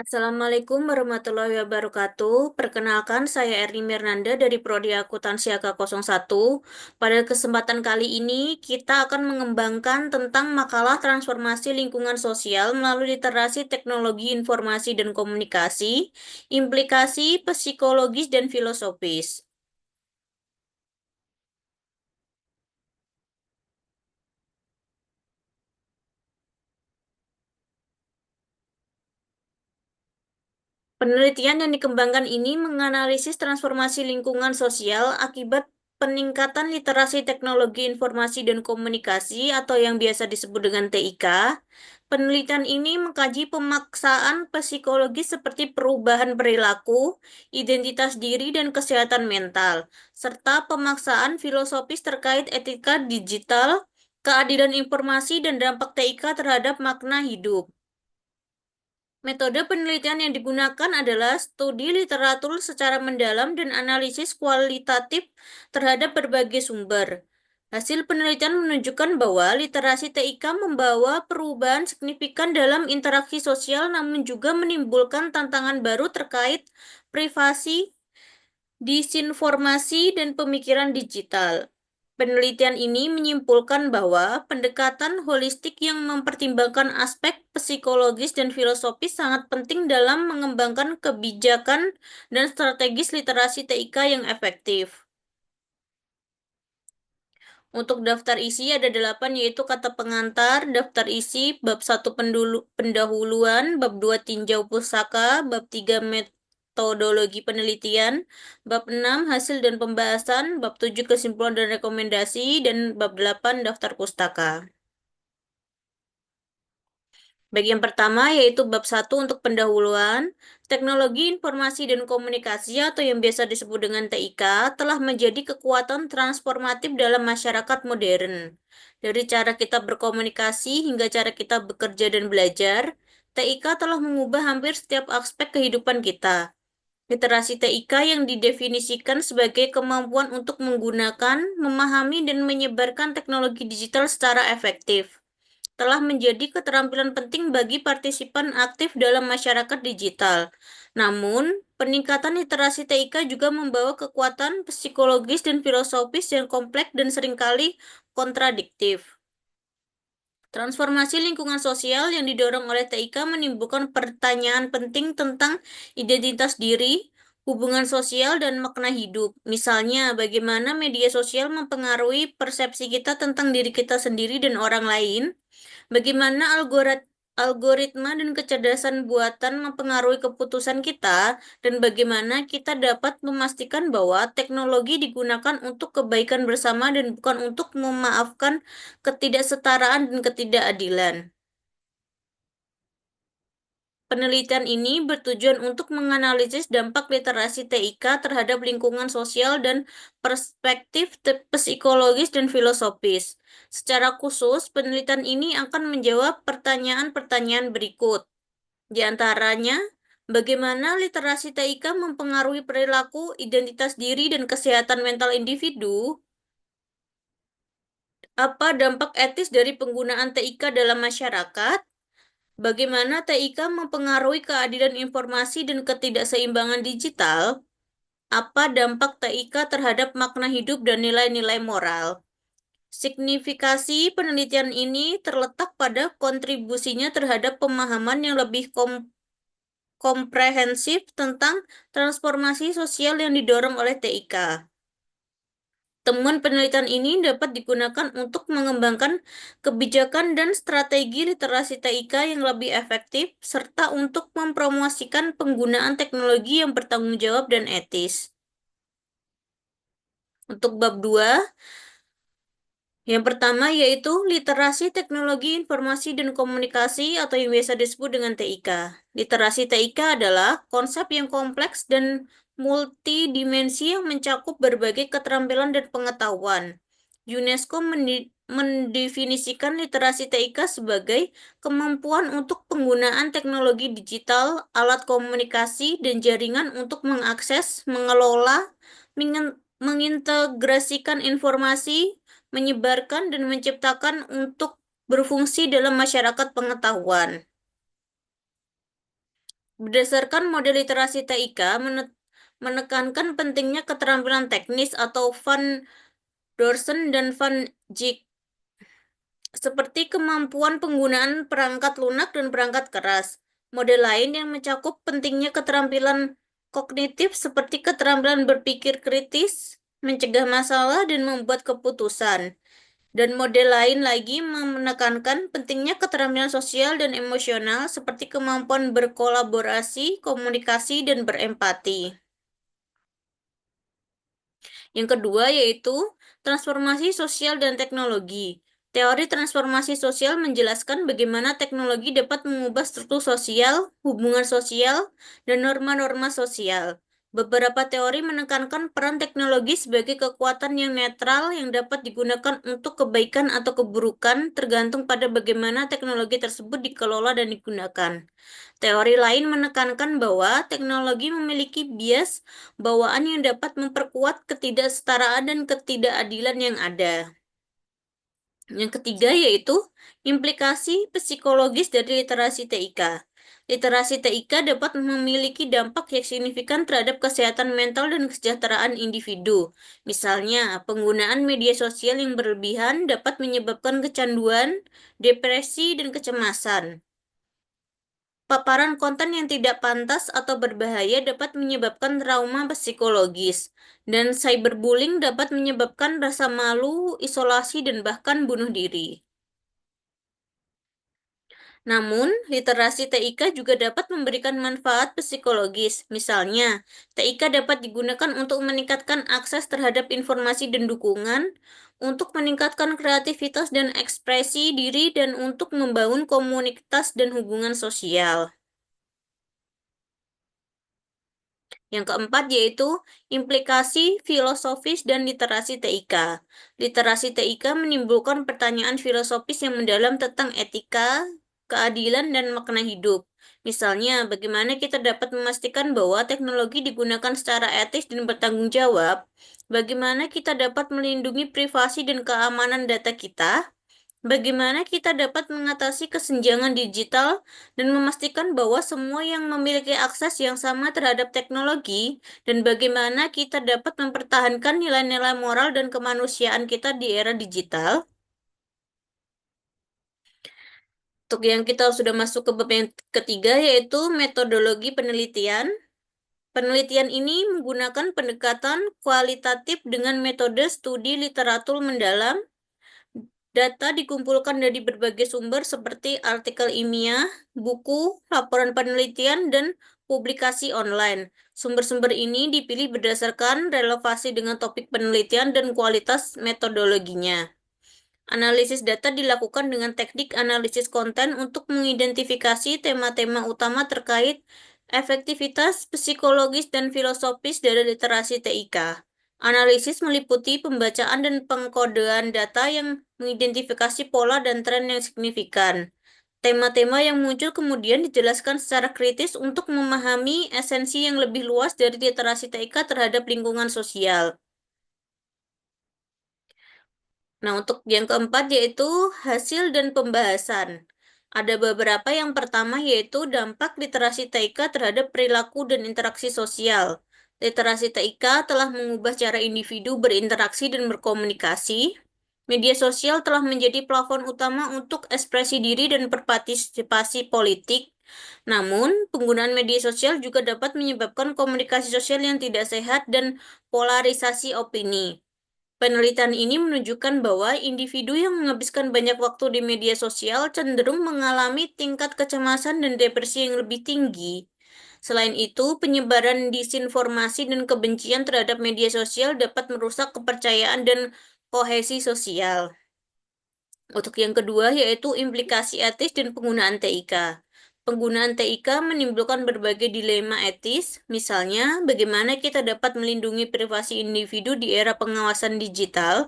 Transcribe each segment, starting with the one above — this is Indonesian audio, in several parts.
Assalamualaikum warahmatullahi wabarakatuh. Perkenalkan, saya Erni Mirnanda dari Prodi Akuntansi AK01. Pada kesempatan kali ini, kita akan mengembangkan tentang makalah transformasi lingkungan sosial melalui literasi teknologi informasi dan komunikasi, implikasi psikologis dan filosofis. Penelitian yang dikembangkan ini menganalisis transformasi lingkungan sosial akibat peningkatan literasi teknologi informasi dan komunikasi atau yang biasa disebut dengan TIK. Penelitian ini mengkaji pemaksaan psikologis seperti perubahan perilaku, identitas diri, dan kesehatan mental, serta pemaksaan filosofis terkait etika digital, keadilan informasi, dan dampak TIK terhadap makna hidup. Metode penelitian yang digunakan adalah studi literatur secara mendalam dan analisis kualitatif terhadap berbagai sumber. Hasil penelitian menunjukkan bahwa literasi TIK membawa perubahan signifikan dalam interaksi sosial, namun juga menimbulkan tantangan baru terkait privasi, disinformasi, dan pemikiran digital. Penelitian ini menyimpulkan bahwa pendekatan holistik yang mempertimbangkan aspek psikologis dan filosofis sangat penting dalam mengembangkan kebijakan dan strategis literasi TIK yang efektif. Untuk daftar isi ada 8, yaitu kata pengantar, daftar isi, bab 1 pendahuluan, bab 2 tinjau pusaka, bab 3 metodologi penelitian, bab 6 hasil dan pembahasan, bab 7 kesimpulan dan rekomendasi, dan bab 8 daftar pustaka. Bagian pertama yaitu bab 1 untuk pendahuluan, teknologi informasi dan komunikasi atau yang biasa disebut dengan TIK telah menjadi kekuatan transformatif dalam masyarakat modern. Dari cara kita berkomunikasi hingga cara kita bekerja dan belajar, TIK telah mengubah hampir setiap aspek kehidupan kita. Literasi TIK yang didefinisikan sebagai kemampuan untuk menggunakan, memahami, dan menyebarkan teknologi digital secara efektif telah menjadi keterampilan penting bagi partisipan aktif dalam masyarakat digital. Namun, peningkatan literasi TIK juga membawa kekuatan psikologis dan filosofis yang kompleks dan seringkali kontradiktif. Transformasi lingkungan sosial yang didorong oleh TIK menimbulkan pertanyaan penting tentang identitas diri, hubungan sosial, dan makna hidup. Misalnya, bagaimana media sosial mempengaruhi persepsi kita tentang diri kita sendiri dan orang lain. Bagaimana algoritma dan kecerdasan buatan mempengaruhi keputusan kita, dan bagaimana kita dapat memastikan bahwa teknologi digunakan untuk kebaikan bersama dan bukan untuk memaafkan ketidaksetaraan dan ketidakadilan. Penelitian ini bertujuan untuk menganalisis dampak literasi TIK terhadap lingkungan sosial dan perspektif psikologis dan filosofis. Secara khusus, penelitian ini akan menjawab pertanyaan-pertanyaan berikut. Di antaranya, bagaimana literasi TIK mempengaruhi perilaku, identitas diri, dan kesehatan mental individu? Apa dampak etis dari penggunaan TIK dalam masyarakat? Bagaimana TIK mempengaruhi keadilan informasi dan ketidakseimbangan digital? Apa dampak TIK terhadap makna hidup dan nilai-nilai moral? Signifikasi penelitian ini terletak pada kontribusinya terhadap pemahaman yang lebih komprehensif tentang transformasi sosial yang didorong oleh TIK. Temuan penelitian ini dapat digunakan untuk mengembangkan kebijakan dan strategi literasi TIK yang lebih efektif, serta untuk mempromosikan penggunaan teknologi yang bertanggung jawab dan etis. Untuk bab 2, yang pertama yaitu literasi teknologi informasi dan komunikasi atau yang biasa disebut dengan TIK. Literasi TIK adalah konsep yang kompleks dan multidimensi yang mencakup berbagai keterampilan dan pengetahuan. UNESCO mendefinisikan literasi TIK sebagai kemampuan untuk penggunaan teknologi digital, alat komunikasi, dan jaringan untuk mengakses, mengelola, mengintegrasikan informasi, menyebarkan, dan menciptakan untuk berfungsi dalam masyarakat pengetahuan. Berdasarkan model literasi TIK, menekankan pentingnya keterampilan teknis atau Van Dorsen dan Van Dijk, seperti kemampuan penggunaan perangkat lunak dan perangkat keras. Model lain yang mencakup pentingnya keterampilan kognitif seperti keterampilan berpikir kritis, mencegah masalah, dan membuat keputusan. Dan model lain lagi menekankan pentingnya keterampilan sosial dan emosional seperti kemampuan berkolaborasi, komunikasi, dan berempati. Yang kedua yaitu transformasi sosial dan teknologi. Teori transformasi sosial menjelaskan bagaimana teknologi dapat mengubah struktur sosial, hubungan sosial, dan norma-norma sosial. Beberapa teori menekankan peran teknologi sebagai kekuatan yang netral yang dapat digunakan untuk kebaikan atau keburukan tergantung pada bagaimana teknologi tersebut dikelola dan digunakan. Teori lain menekankan bahwa teknologi memiliki bias bawaan yang dapat memperkuat ketidaksetaraan dan ketidakadilan yang ada. Yang ketiga yaitu implikasi psikologis dari literasi TIK. Literasi TIK dapat memiliki dampak yang signifikan terhadap kesehatan mental dan kesejahteraan individu. Misalnya, penggunaan media sosial yang berlebihan dapat menyebabkan kecanduan, depresi, dan kecemasan. Paparan konten yang tidak pantas atau berbahaya dapat menyebabkan trauma psikologis, dan cyberbullying dapat menyebabkan rasa malu, isolasi, dan bahkan bunuh diri. Namun, literasi TIK juga dapat memberikan manfaat psikologis. Misalnya, TIK dapat digunakan untuk meningkatkan akses terhadap informasi dan dukungan, untuk meningkatkan kreativitas dan ekspresi diri, dan untuk membangun komunitas dan hubungan sosial. Yang keempat yaitu implikasi filosofis dan literasi TIK. Literasi TIK menimbulkan pertanyaan filosofis yang mendalam tentang etika, keadilan, dan makna hidup. Misalnya, bagaimana kita dapat memastikan bahwa teknologi digunakan secara etis dan bertanggung jawab? Bagaimana kita dapat melindungi privasi dan keamanan data kita? Bagaimana kita dapat mengatasi kesenjangan digital dan memastikan bahwa semua yang memiliki akses yang sama terhadap teknologi, dan bagaimana kita dapat mempertahankan nilai-nilai moral dan kemanusiaan kita di era digital? Untuk yang kita sudah masuk ke bab yang ketiga, yaitu metodologi penelitian. Penelitian ini menggunakan pendekatan kualitatif dengan metode studi literatur mendalam. Data dikumpulkan dari berbagai sumber seperti artikel ilmiah, buku, laporan penelitian, dan publikasi online. Sumber-sumber ini dipilih berdasarkan relevansi dengan topik penelitian dan kualitas metodologinya. Analisis data dilakukan dengan teknik analisis konten untuk mengidentifikasi tema-tema utama terkait efektivitas psikologis dan filosofis dari literasi TIK. Analisis meliputi pembacaan dan pengkodean data yang mengidentifikasi pola dan tren yang signifikan. Tema-tema yang muncul kemudian dijelaskan secara kritis untuk memahami esensi yang lebih luas dari literasi TIK terhadap lingkungan sosial. Nah, untuk yang keempat yaitu hasil dan pembahasan. Ada beberapa. Yang pertama yaitu dampak literasi TIK terhadap perilaku dan interaksi sosial. Literasi TIK telah mengubah cara individu berinteraksi dan berkomunikasi. Media sosial telah menjadi plafon utama untuk ekspresi diri dan berpartisipasi politik. Namun, penggunaan media sosial juga dapat menyebabkan komunikasi sosial yang tidak sehat dan polarisasi opini. Penelitian ini menunjukkan bahwa individu yang menghabiskan banyak waktu di media sosial cenderung mengalami tingkat kecemasan dan depresi yang lebih tinggi. Selain itu, penyebaran disinformasi dan kebencian terhadap media sosial dapat merusak kepercayaan dan kohesi sosial. Untuk yang kedua, yaitu implikasi etis dan penggunaan TIK. Penggunaan TIK menimbulkan berbagai dilema etis, misalnya bagaimana kita dapat melindungi privasi individu di era pengawasan digital,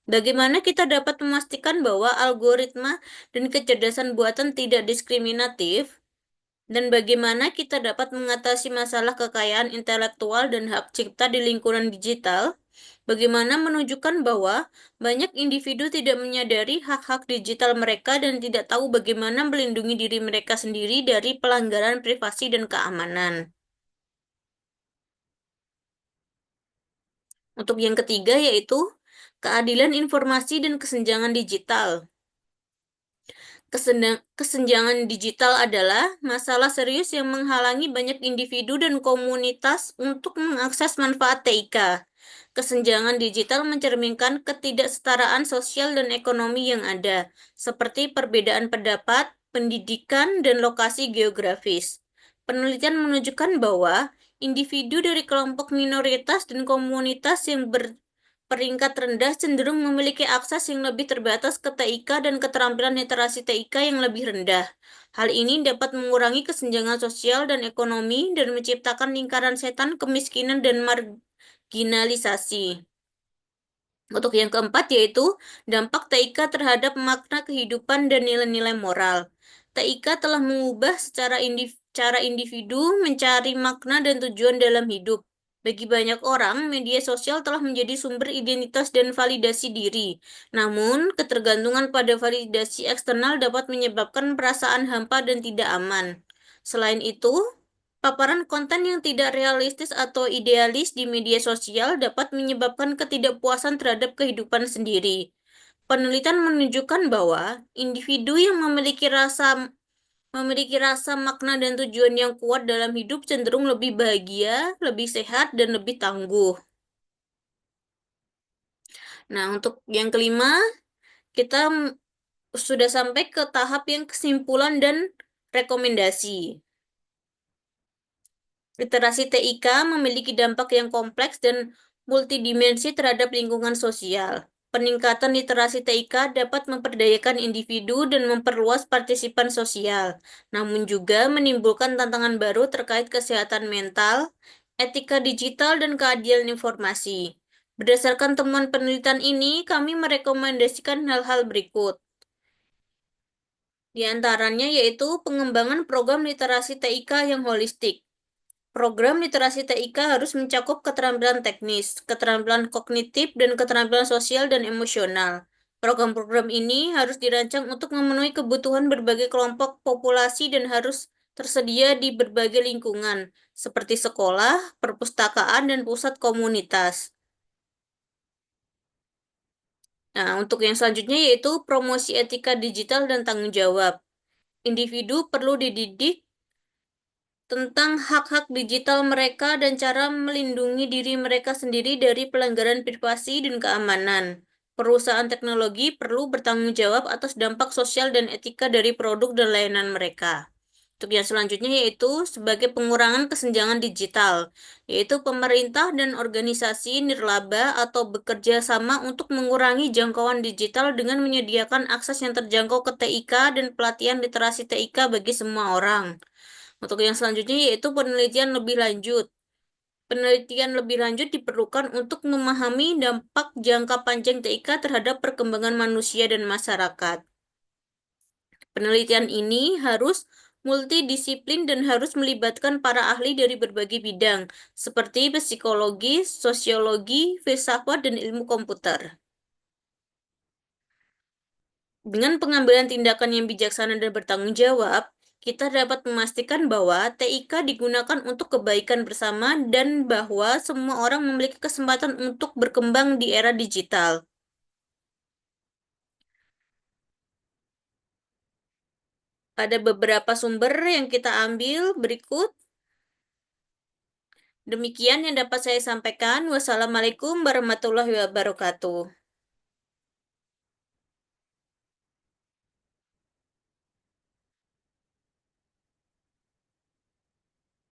bagaimana kita dapat memastikan bahwa algoritma dan kecerdasan buatan tidak diskriminatif, Dan bagaimana kita dapat mengatasi masalah kekayaan intelektual dan hak cipta di lingkungan digital? Bagaimana menunjukkan bahwa banyak individu tidak menyadari hak-hak digital mereka dan tidak tahu bagaimana melindungi diri mereka sendiri dari pelanggaran privasi dan keamanan. Untuk yang ketiga yaitu keadilan informasi dan kesenjangan digital. Kesenjangan digital adalah masalah serius yang menghalangi banyak individu dan komunitas untuk mengakses manfaat TIK. Kesenjangan digital mencerminkan ketidaksetaraan sosial dan ekonomi yang ada, seperti perbedaan pendapat, pendidikan, dan lokasi geografis. Penelitian menunjukkan bahwa individu dari kelompok minoritas dan komunitas yang peringkat rendah cenderung memiliki akses yang lebih terbatas ke TIK dan keterampilan literasi TIK yang lebih rendah. Hal ini dapat mengurangi kesenjangan sosial dan ekonomi dan menciptakan lingkaran setan kemiskinan dan marginalisasi. Untuk yang keempat yaitu dampak TIK terhadap makna kehidupan dan nilai-nilai moral. TIK telah mengubah cara individu mencari makna dan tujuan dalam hidup. Bagi banyak orang, media sosial telah menjadi sumber identitas dan validasi diri. Namun, ketergantungan pada validasi eksternal dapat menyebabkan perasaan hampa dan tidak aman. Selain itu, paparan konten yang tidak realistis atau idealis di media sosial dapat menyebabkan ketidakpuasan terhadap kehidupan sendiri. Penelitian menunjukkan bahwa individu yang memiliki rasa makna dan tujuan yang kuat dalam hidup cenderung lebih bahagia, lebih sehat, dan lebih tangguh. Nah, untuk yang kelima, kita sudah sampai ke tahap yang kesimpulan dan rekomendasi. Literasi TIK memiliki dampak yang kompleks dan multidimensi terhadap lingkungan sosial. Peningkatan literasi TIK dapat memperdayakan individu dan memperluas partisipan sosial, namun juga menimbulkan tantangan baru terkait kesehatan mental, etika digital, dan keadilan informasi. Berdasarkan temuan penelitian ini, kami merekomendasikan hal-hal berikut. Di antaranya yaitu pengembangan program literasi TIK yang holistik. Program literasi TIK harus mencakup keterampilan teknis, keterampilan kognitif, dan keterampilan sosial dan emosional. Program-program ini harus dirancang untuk memenuhi kebutuhan berbagai kelompok populasi dan harus tersedia di berbagai lingkungan, seperti sekolah, perpustakaan, dan pusat komunitas. Nah, untuk yang selanjutnya yaitu promosi etika digital dan tanggung jawab. Individu perlu dididik tentang hak-hak digital mereka dan cara melindungi diri mereka sendiri dari pelanggaran privasi dan keamanan. Perusahaan teknologi perlu bertanggung jawab atas dampak sosial dan etika dari produk dan layanan mereka. Untuk yang selanjutnya yaitu sebagai pengurangan kesenjangan digital, yaitu pemerintah dan organisasi nirlaba atau bekerja sama untuk mengurangi jangkauan digital dengan menyediakan akses yang terjangkau ke TIK dan pelatihan literasi TIK bagi semua orang. Untuk yang selanjutnya yaitu penelitian lebih lanjut. Penelitian lebih lanjut diperlukan untuk memahami dampak jangka panjang TIK terhadap perkembangan manusia dan masyarakat. Penelitian ini harus multidisiplin dan harus melibatkan para ahli dari berbagai bidang, seperti psikologi, sosiologi, filsafat, dan ilmu komputer. Dengan pengambilan tindakan yang bijaksana dan bertanggung jawab, kita dapat memastikan bahwa TIK digunakan untuk kebaikan bersama dan bahwa semua orang memiliki kesempatan untuk berkembang di era digital. Ada beberapa sumber yang kita ambil berikut. Demikian yang dapat saya sampaikan. Wassalamualaikum warahmatullahi wabarakatuh.